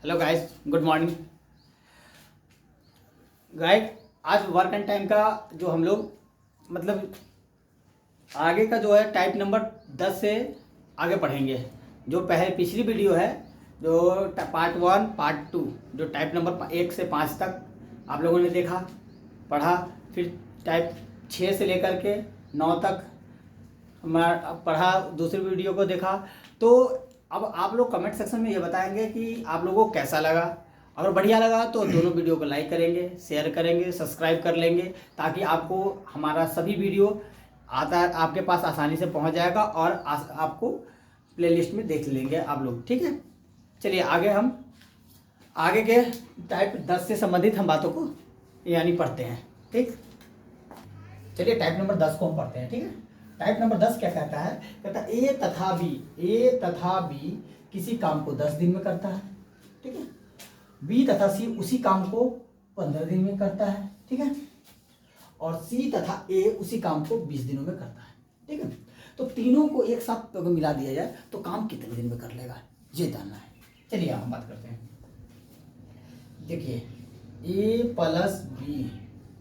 Hello guys, good morning guys. आज work and time का जो हम लोग मतलब आगे का जो है टाइप नंबर 10 से आगे पढ़ेंगे। जो पहले पिछली वीडियो है जो पार्ट 1 पार्ट 2 जो टाइप नंबर 1 से 5 तक आप लोगों ने देखा पढ़ा, फिर टाइप 6 से लेकर के 9 तक हमारा पढ़ा, दूसरी वीडियो को देखा। तो अब आप लोग कमेंट सेक्शन में ये बताएंगे कि आप लोगों को कैसा लगा। अगर बढ़िया लगा तो दोनों वीडियो को लाइक करेंगे, शेयर करेंगे, सब्सक्राइब कर लेंगे, ताकि आपको हमारा सभी वीडियो आता आपके पास आसानी से पहुंच जाएगा और आपको प्लेलिस्ट में देख लेंगे आप लोग। ठीक है, चलिए आगे के टाइप 10 से संबंधित हम बातों को यानी पढ़ते हैं। ठीक, चलिए टाइप नंबर 10 को हम पढ़ते हैं। ठीक है, टाइप नंबर 10 क्या कहता है? कहता है ए तथा बी किसी काम को 10 दिन में करता है। ठीक है, बी तथा सी उसी काम को 15 दिन में करता है। ठीक है, और सी तथा ए उसी काम को 20 दिनों में करता है। ठीक है, तो तीनों को एक साथ अगर मिला दिया जाए तो काम कितने दिन में कर लेगा, ये जानना है। चलिए हम बात करते हैं। देखिए ए प्लस बी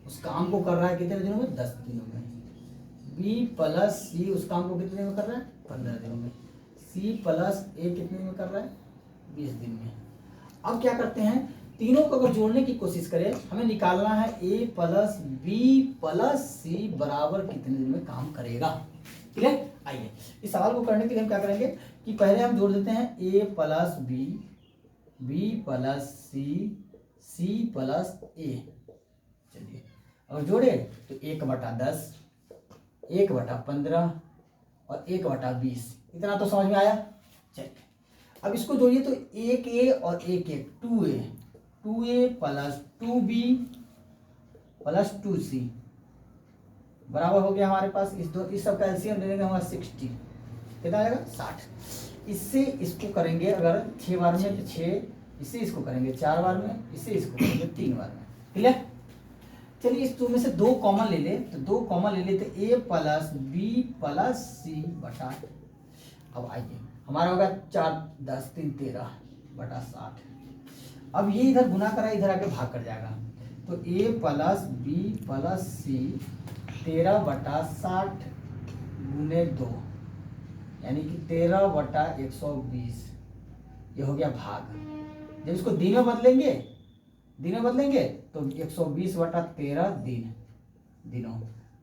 उस काम को कर रहा है कितने दिनों में? 10 दिनों में। बी प्लस सी उस काम को कितने दिन में कर रहा है? 15 दिनों में। सी प्लस ए कितने दिन में कर रहा है? 20 दिन में। अब क्या करते हैं, तीनों को अगर जोड़ने की कोशिश करें, हमें निकालना है ए प्लस बी प्लस सी बराबर कितने दिन में काम करेगा। ठीक है, आइए इस सवाल को करने के लिए हम क्या करेंगे कि पहले हम जोड़ देते हैं ए प्लस बी, बी प्लस सी, सी प्लस ए। चलिए अगर जोड़े तो 1/10, 1/15 और 1/20, इतना तो समझ में आया। चलिए अब इसको जोड़िए तो 1a और 1 2a plus 2b plus 2c बराबर हो गया हमारे पास। इस सब का एलसीएम ले लेंगे हमारा 60, कितना आएगा? 60। इससे इसको करेंगे अगर 6 बार में तो 6, इससे इसको करेंगे 4 बार में, इससे इसको करेंगे 3 बार में। क्लियर? चलिए इस 2 में से 2 कॉमन ले ले तो 2 कॉमन ले लेते ए प्लस बी प्लस सी बटा। अब आइए हमारा होगा 4 10 3 13/60। अब ये इधर गुना करा, इधर आके भाग कर जाएगा तो ए प्लस बी प्लस सी 13/60 गुने 2 यानी कि 13/120। ये हो गया भाग। जब इसको दिन में बदलेंगे तो 120/13 दिनों,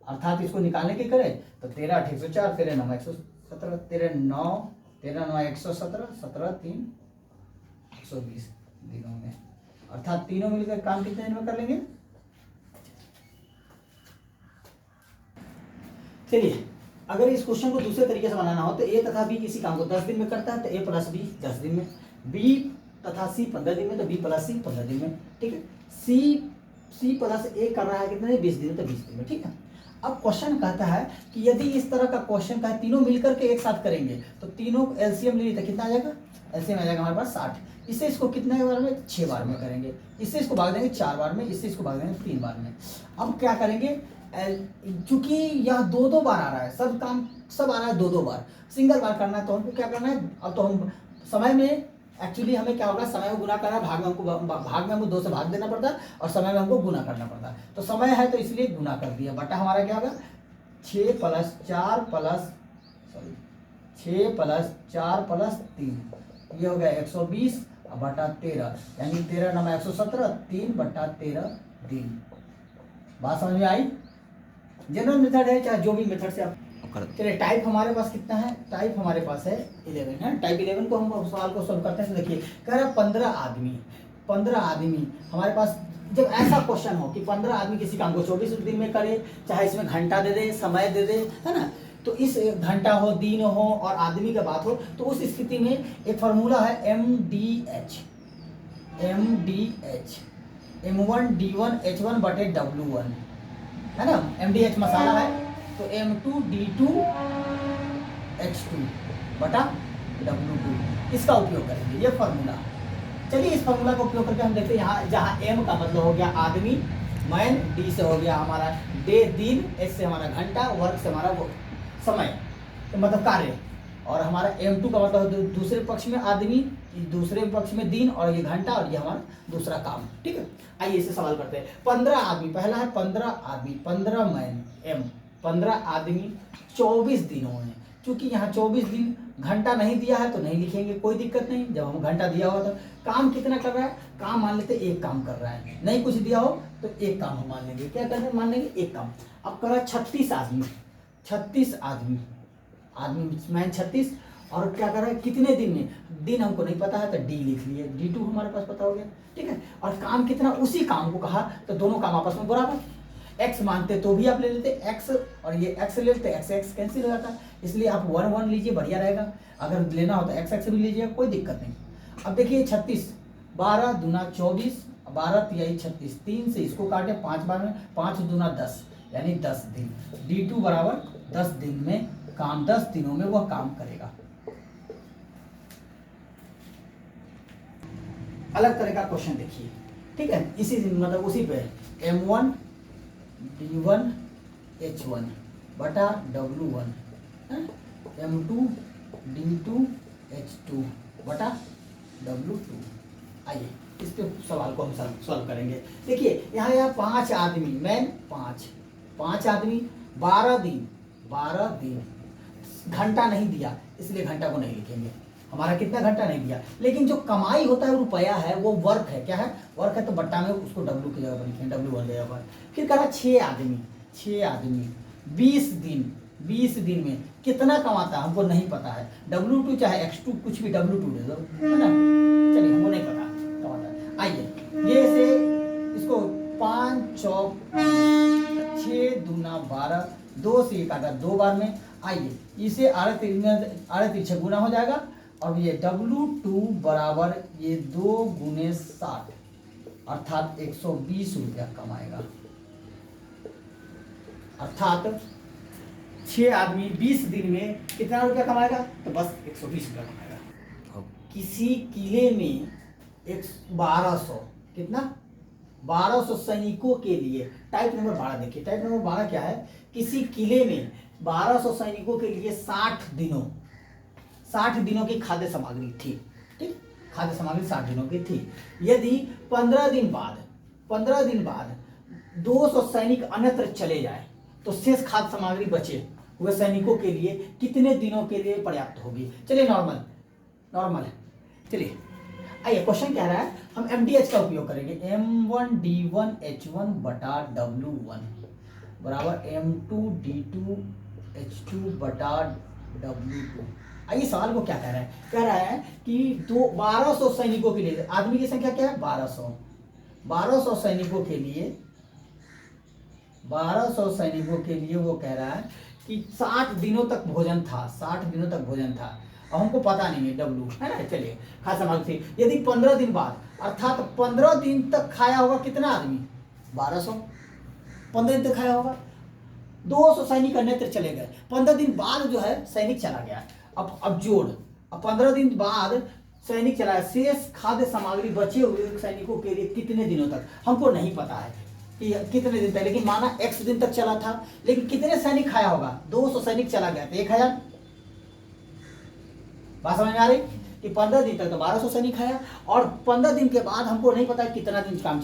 अर्थात इसको निकालने के करें तो 13 8 104, 13 9 117, 13 9 117, 17 3 120 दिनों में, अर्थात तीनों मिलकर काम कितने दिन में कर लेंगे? चलिए अगर इस क्वेश्चन को दूसरे तरीके से बनाना हो तो ए तथा बी किसी काम को 10 दिन में करता है तो ए प्लस बी 10 दिन में, बी तथा सी 15 दिन में तो बी प्लस सी 15 दिन में। ठीक है, सी प्लस ए कर रहा है कितने? 20 दिन तो 20 दिन में। ठीक है, अब क्वेश्चन कहता है कि यदि इस तरह का क्वेश्चन का तीनों मिलकर के एक साथ करेंगे तो तीनों एलसीएम ले तो कितना आ जाएगा? एलसीएम आ जाएगा हमारे पास 60। इससे इसको कितने बार में? 6 बार में करेंगे। इससे इसको भाग देंगे 4 बार में, इससे इसको भाग देंगे 3 बार में। अब क्या करेंगे, चूंकि यह 2 बार आ रहा है, सब काम सब आ रहा है 2 बार, सिंगल बार करना है तो हमको क्या करना है? अब तो हम समय में एक्चुअली हमें क्या होगा, समय में गुना करना है, भाग में हमको 2 से भाग देना पड़ता है और समय में हमको गुना करना पड़ता है। तो समय है तो इसलिए गुना कर दिया, बटा हमारा क्या होगा 6 प्लस 4 प्लस 3, ये हो गया 120 बटा 13 यानी 13 9 117, 3/13 दिन। बात समझ में आई? जनरल मेथड है चाहे जो भी मेथड से आप चलिए। टाइप हमारे पास कितना है? टाइप हमारे पास है 11 है। टाइप 11 को हम सवाल को सॉल्व करते हैं तो देखिए कह रहा है 15 आदमी हमारे पास। जब ऐसा क्वेश्चन हो कि 15 आदमी किसी काम को 24 दिन में करे, चाहे इसमें घंटा दे दे, समय दे दे, है ना, तो इस घंटा हो, दिन हो और आदमी का बात हो तो उस स्थिति में एक फार्मूला है MDH M1 D1 H1 बटे W1, है ना। MDH मसाला है तो M2 D2 H2 बटा W2, इसका उपयोग करेंगे, ये फार्मूला। चलिए इस फार्मूला का उपयोग करके हम देखते हैं यहाँ जहाँ M का मतलब हो गया आदमी, मैन, D से हो गया हमारा डे दिन, H से हमारा घंटा, वर्क से हमारा वो समय तो मतलब कार्य, और हमारा M2 का मतलब दूसरे पक्ष में आदमी, दूसरे पक्ष में दिन और ये घंटा और ये हमारा दूसरा काम। ठीक है, आइए इसे सवाल करते हैं। 15 आदमी, पहला है 15 आदमी, 15 मैन एम, 15 आदमी 24 दिनों में। क्योंकि यहाँ 24 दिन घंटा नहीं दिया है तो नहीं लिखेंगे, कोई दिक्कत नहीं। जब हम घंटा दिया हुआ तो काम कितना कर रहा है, काम मान लेते एक काम कर रहा है, नहीं कुछ दिया हो तो एक काम हम मान लेंगे। क्या करते हैं, मान लेंगे एक काम। अब कर रहा है 36 आदमी, 36 आदमी, आदमी मैन 36, और क्या कर रहा है कितने दिन में, दिन हमको नहीं पता है तो डी लिख लिए, D2 हमारे पास पता हो गया। ठीक है, और काम कितना, उसी काम को कहा तो दोनों काम आपस में बराबर। x मानते तो भी आप ले लेते x, और ये x ले लेते, x x कैंसिल हो जाता, इसलिए आप 1 1 लीजिए, बढ़िया रहेगा। अगर लेना हो तो x x भी लीजिएगा, कोई दिक्कत नहीं। अब देखिए 36, 12 दूना 24, 12 तिहाई 36, 3 से इसको काटे 5 बार में, 5 दूना 10 यानी 10 दिन। D2 बराबर 10 दिन में काम, 10 दिनों में वह काम करेगा। अलग तरह का क्वेश्चन देखिए। ठीक है, इसी मतलब उसी पे M1 D1 H1 बटा W1, M2 D2 H2 बटा W2। आइए इस पे सवाल को हम सॉल्व करेंगे। देखिए यहाँ 5 आदमी, मैन 5 आदमी 12 दिन, घंटा नहीं दिया इसलिए घंटा को नहीं लिखेंगे, हमारा कितना घंटा नहीं दिया। लेकिन जो कमाई होता है रुपया है वो वर्क है, क्या है, वर्क है, तो बट्टा में उसको W की जगह पर लिखेंगे, W1 जगह पर। फिर कहा 6 आदमी 20 दिन में कितना कमाता है हमको नहीं पता है, W2 चाहे X2 कुछ भी W2 दे दो, है ना, चलिए हमको नहीं पता कमाता है। आइए ये से इसको 5 चौक 6 दूना 12, 2 से काटा 2 बार में। आइए इसे 8 गुना हो जाएगा, और ये W2 बराबर ये 2 गुने 60 अर्थात 120 रुपया कमाएगा। अर्थात 6 आदमी 20 दिन में कितना रुपया कमाएगा, तो बस 120 रुपया कमाएगा। किसी किले में 1200 कितना 1200 सैनिकों के लिए, टाइप नंबर 12 देखिए, टाइप नंबर 12 क्या है, किसी किले में 1200 सैनिकों के लिए 60 दिनों की खाद्य सामग्री थी। ठीक, खाद्य सामग्री 60 दिनों की थी। यदि 15 दिन बाद 200 सैनिक अन्यत्र चले जाए तो शेष खाद्य सामग्री बचे हुए सैनिकों के लिए कितने दिनों के लिए पर्याप्त होगी। चलिए नॉर्मल चलिए आइए क्वेश्चन कह रहा है हम MDH का उपयोग करेंगे, M1 D1 H1 बटा W1 बराबर M2 D2 H2 बटा W2। आइए सवाल को क्या कह रहा है कि 1200 सैनिकों के लिए, आदमी की संख्या क्या है 1200 सैनिकों के लिए, 1200 सैनिकों के लिए वो कह रहा है कि 60 दिनों तक भोजन था, और हमको पता नहीं है W, है ना। चलिए खास समझ थी, यदि 15 दिन बाद अर्थात 15 दिन तक खाया होगा कितना आदमी 1200, 15 दिन तक खाया होगा, 200 सैनिक अन्यत्र चले गए, 15 दिन बाद जो है सैनिक चला गया। अब जोड़, अब 15 दिन बाद सैनिक चला, शेष खाद्य सामग्री बचे हुए सैनिकों के लिए कितने दिनों तक हमको नहीं पता है कि कितने दिन तक, लेकिन माना X दिन तक चला था, लेकिन कितने सैनिक खाया होगा, 200 सैनिक चला गया तो 1000। बात समझ में आ रही कि 15 दिन तक तो 1200 सैनिक खाया, और 15 दिन के बाद हमको नहीं पता कितना दिन काम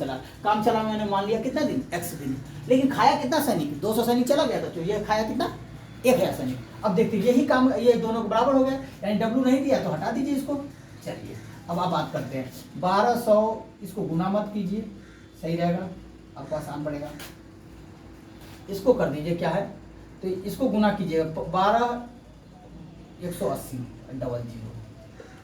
चला मैंने मान लिया कितना दिन X दिन, लेकिन खाया कितना सैनिक, 200 सैनिक चला गया था तो ये खाया कितना 1000 सैनिक। अब देखते यही काम, ये दोनों को बराबर हो गया, यानी W नहीं दिया तो हटा दीजिए इसको। चलिए अब आप बात करते हैं 1200, इसको गुना मत कीजिए, सही रहेगा, आपको आसान पड़ेगा। इसको कर दीजिए क्या है, तो इसको गुना कीजिएगा 12 180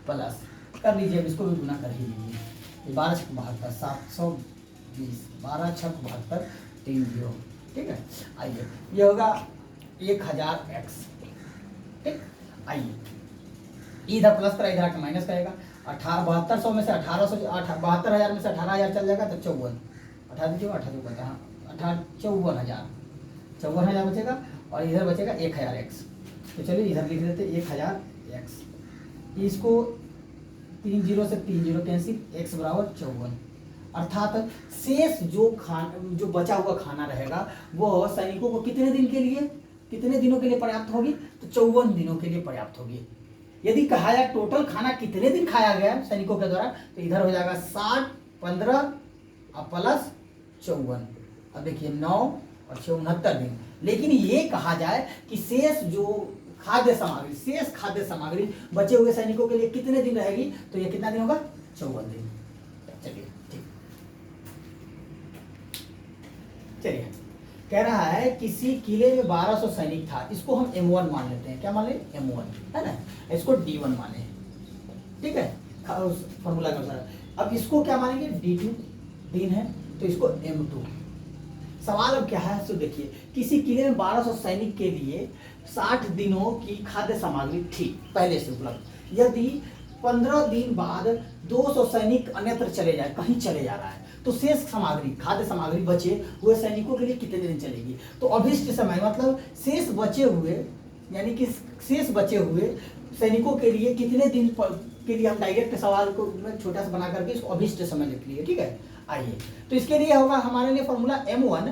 प्लस कर लीजिए, इसको भी गुना कर ही लीजिए, 12 छक 72 720, 12 छक 72 30। ठीक है, आइए ये होगा 1000x। ठीक, आइए इधर प्लस करा, इधर आके माइनस करेगा, 7200 में से 72,000 में से 18,000 चल जाएगा तो 54, 18 दीजिए 54,000 बचेगा, और इधर बचेगा 1000x। तो चलिए इधर लिख देते 1000x, इसको 3 0 से 3 0 कैंसिल, x बराबर 54। अर्थात शेष जो बचा हुआ खाना रहेगा वो सैनिकों को कितने दिनों के लिए पर्याप्त होगी, तो 54 दिनों के लिए पर्याप्त होगी। यदि कहा जाए टोटल खाना कितने दिन खाया गया सैनिकों के द्वारा, तो इधर हो जाएगा 60, 15 और प्लस 54। अब देखिए 9 और 6 69 दिन। लेकिन ये कहा जाए कि शेष जो खाद्य सामग्री, शेष खाद्य सामग्री बचे हुए सैनिकों के लिए कितने दिन रहेगी, तो ये कितना दिन होगा, 54 दिन। चलिए ठीक, चलिए कह रहा है किसी किले में 1200 सैनिक था, इसको हम M1 मान लेते हैं। क्या मान लें, M1 है ना, इसको D1 माने, ठीक है, उस फॉर्मूला के अनुसार। अब इसको क्या मानेंगे, D2 दिन है, तो इसको M2। सवाल अब क्या है, सो देखिए किसी किले में 1200 सैनिक के लिए 60 दिनों की खाद्य सामग्री थी पहले से उपलब्ध। यदि 15 दिन बाद 200 सैनिक अन्यत्र चले जाए, कहीं चले जा रहा है, तो शेष सामग्री, खाद्य सामग्री बचे हुए सैनिकों के लिए कितने दिन चलेगी। तो अभिष्ट समय मतलब शेष बचे हुए, यानी कि शेष बचे हुए सैनिकों के लिए कितने दिन के लिए, हम डायरेक्ट सवाल को छोटा सा बना करके इसको अभिष्ट समय लिख लिए, ठीक है। आइए, तो इसके लिए होगा हमारे लिए formula M1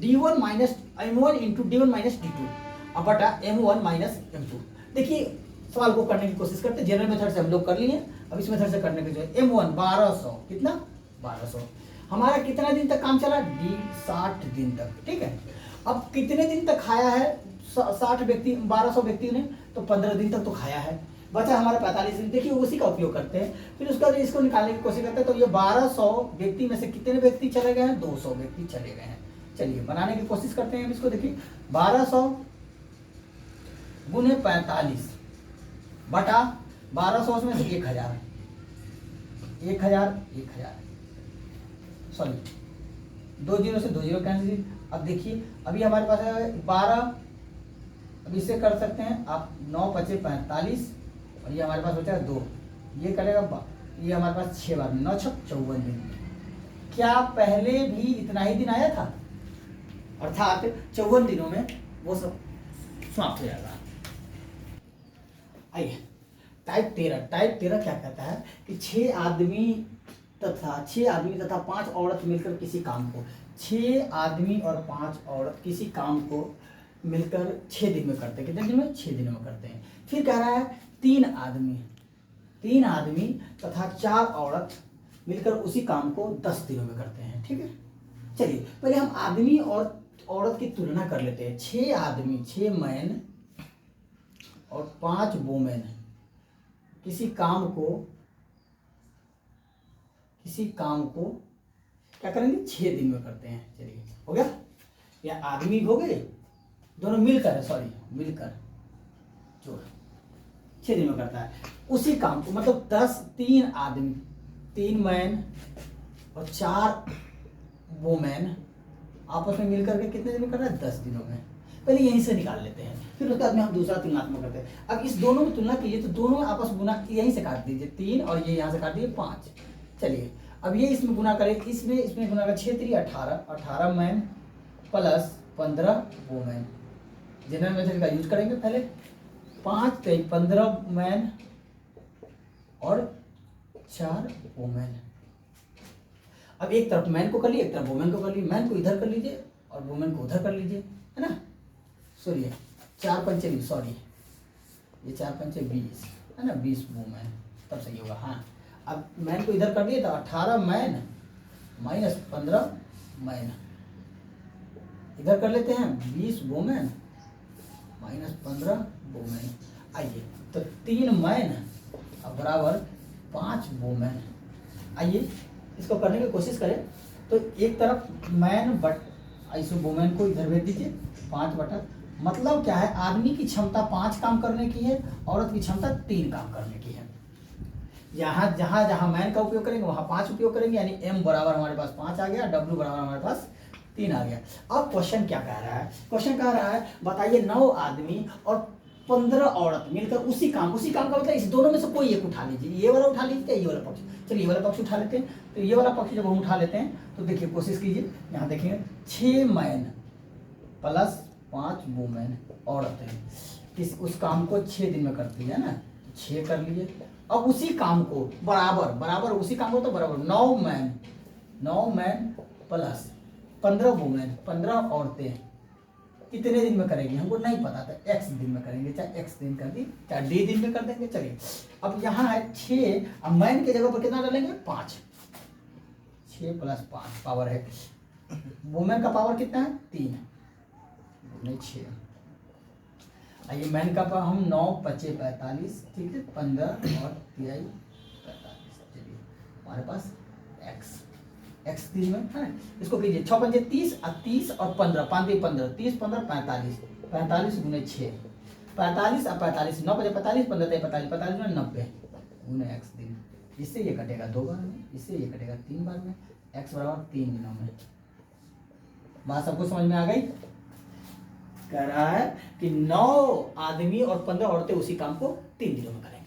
D1 minus M1 into D1 minus D2 अब बटा M1 माइनस M2। देखिए सवाल को करने की कोशिश करते हैं, जनरल मेथड से हम लोग कर लिए, अब इस मेथड से करने की जो है M1 1200, कितना 1200, हमारा कितना दिन तक काम चला, D 60 दिन तक, ठीक है। अब कितने दिन तक खाया है 60 व्यक्ति, 1200 व्यक्ति ने, तो 15 दिन तक तो खाया है, बचा हमारा 45 दिन। देखिए उसी का उपयोग करते हैं, फिर उसका इसको निकालने की कोशिश करते हैं। तो ये 1200 व्यक्ति में से कितने व्यक्ति चले गए हैं, 200 व्यक्ति चले गए हैं। चलिए बनाने की कोशिश करते हैं इसको। देखिए 1200 गुने 45 बटा 1200 में से 1000, 1000 सॉरी 2 जीरो से 2 जीरो कैंसिल। अब देखिए अभी हमारे पास है 12, अब इससे कर सकते हैं आप 9 5 45 और ये हमारे पास बचा 2, ये करेगा, ये हमारे पास 6 बार 9 6 54 दिन। क्या पहले भी इतना ही दिन आया था, अर्थात 54 दिनों में वो सब समाप्त हो जाएगा। आइए टाइप 13 क्या कहता है कि 6 आदमी तथा 5 औरत मिलकर किसी काम को, 6 आदमी और 5 औरत किसी काम को मिलकर 6 दिन में करते हैं। कितने दिन में, 6 दिनों में करते हैं। फिर कह रहा है 3 आदमी तथा 4 औरत मिलकर उसी काम को 10 दिनों में करते हैं, ठीक है। चलिए पहले हम आदमी और औरत की तुलना कर लेते हैं। 6 आदमी, 6 मैन और 5 वुमेन किसी काम को क्या करेंगे, 6 दिन में करते हैं। चलिए हो गया, या आदमी हो गए दोनों मिलकर, मिलकर जो 6 दिन में करता है उसी काम को, मतलब 3 आदमी, 3 मैन और 4 वुमेन आपस में मिलकर के कितने दिन में कर रहा है, 10 दिनों में। पहले यहीं से निकाल लेते हैं, फिर उसके बाद में हम दूसरा तुलनात्मक करते हैं। अब इस दोनों में तुलना कीजिए, तो दोनों में आपस गुना यहीं से काट दीजिए, 3 और ये यहाँ से काट दीजिए 5। चलिए अब ये इसमें गुना करें, इसमें गुना कर 6 3 18 man plus 15 women. General method का यूज करेंगे पहले, 5 3 15 मैन और 4 वुमेन। अब एक तरफ मैन को कर लिए, एक तरफ वुमेन को कर लिए, मैन को इधर कर लीजिए और वुमेन को उधर कर लीजिए, है ना। सॉरी 4 पंचे 20, सॉरी ये 4 पंचे 20 है ना, 20 वुमेन तब सही होगा। हाँ अब मैन को इधर कर दिए तो 18 मैन माइनस 15 मैन, इधर कर लेते हैं 20 वुमेन माइनस 15 वुमेन। आइए तो 3 मैन अब बराबर 5 वुमेन। आइए इसको करने की कोशिश करें, तो एक तरफ मैन बट ऐसे वुमेन को इधर भेज दीजिए 5 बटा, मतलब क्या है, आदमी की क्षमता 5 काम करने की है, औरत की क्षमता 3 काम करने की है। जहाँ मैन का उपयोग करेंगे वहाँ 5 उपयोग करेंगे, यानी m बराबर हमारे पास 5 आ गया, w बराबर हमारे पास 3 आ गया। अब क्वेश्चन क्या कह रहा है, क्वेश्चन कह रहा है बताइए 9 आदमी और 15 औरत मिलकर उसी काम का मतलब इस दोनों में से कोई एक उठा लीजिए, ये वाला उठा लीजिए, ये वाला पक्ष। चलिए ये वाला पक्ष उठा लेते हैं। तो ये वाला पक्ष जब हम उठा लेते हैं तो देखिए कोशिश कीजिए, यहाँ देखिए 6 मैन प्लस 5 वुमेन औरतें उस काम को 6 दिन में करती है ना, 6 कर लिए। अब उसी काम को बराबर उसी काम को तो बराबर 9 मैन प्लस 15 वुमेन, 15 औरतें कितने दिन में करेंगे हमको नहीं पता था, एक्स दिन में करेंगे, चाहे एक्स दिन कर दी चाहे डी दिन में कर देंगे। चलिए अब यहाँ है 6, अब मैन के जगह पर कितना डालेंगे 5, 6 + 5 पावर है, वुमेन का पावर कितना है 3 नहीं 6। आइए मैन का पावर हम 9 × 5 = 45, ठीक है 15 और 3 = 45। चलिए हमारे पास एक्स एक्स दिन में है, इसको कीजिए 6 × 5 = 30 और 30 और 15 5 × 15 30 15 45 45 × 6 45 और 45 9 × 5 = 45 15 × 45 45 में 90 गुने एक्स दिन। इससे ये कटेगा 2 बार में, इससे ये कटेगा 3 बार में, एक्स बराबर 3 दिनों में। बात सबको समझ में आ गई? कह रहा है कि 9 आदमी और 15 औरतें उसी काम को 3 दिनों में करेंगे।